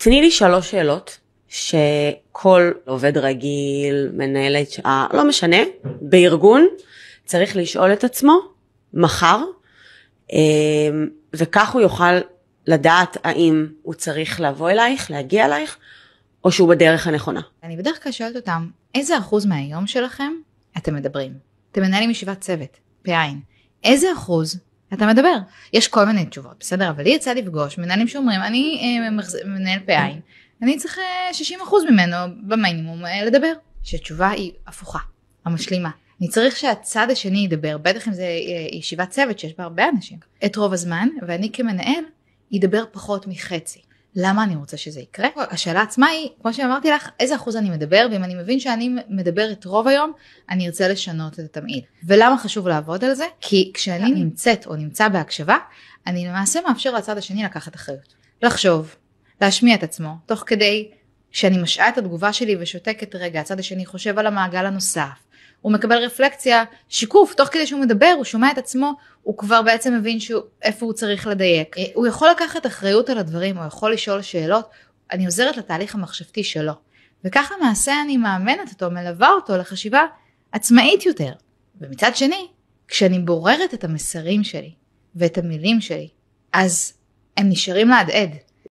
תני לי 3 שאלות שכל עובד רגיל, מנהלת שעה, לא משנה, בארגון צריך לשאול את עצמו מחר, וכך הוא יוכל לדעת האם הוא צריך לבוא אלייך, להגיע אלייך, או שהוא בדרך הנכונה. אני בדרך כלל שואלת אותם, איזה אחוז מהיום שלכם אתם מדברים? אתם מנהלים ישיבת צוות, פעין. איזה אחוז אתה מדבר? יש כל מיני תשובות, בסדר? אבל לי יצא לפגוש מנהלים שאומרים, אני מנהל פעין, אני צריך 60% ממנו במינימום לדבר. שהתשובה היא הפוכה, המשלימה. אני צריך שהצד השני ידבר, בטח אם זה ישיבת צוות שיש בה הרבה אנשים, את רוב הזמן, ואני כמנהל ידבר פחות מחצי. למה אני רוצה שזה יקרה? השאלה עצמה היא, כמו שאמרתי לך, איזה אחוז אני מדבר, ואם אני מבין שאני מדבר את רוב היום, אני ארצה לשנות את התמהיל. ולמה חשוב לעבוד על זה? כי כשאני נמצאת או נמצא בהקשבה, אני למעשה מאפשר לצד השני לקחת אחריות. לחשוב, להשמיע את עצמו, תוך כדי שאני משעה את התגובה שלי ושותקת רגע, הצד השני חושב על המעגל הנוסף, הוא מקבל רפלקציה, שיקוף, תוך כדי שהוא מדבר, הוא שומע את עצמו, הוא כבר בעצם מבין איפה הוא צריך לדייק. הוא יכול לקחת אחריות על הדברים, הוא יכול לשאול שאלות, אני עוזרת לתהליך המחשבתי שלו. וככה מעשה אני מאמנת אותו, מלווה אותו לחשיבה עצמאית יותר. ומצד שני, כשאני בוררת את המסרים שלי, ואת המילים שלי, אז הם נשארים להדהד.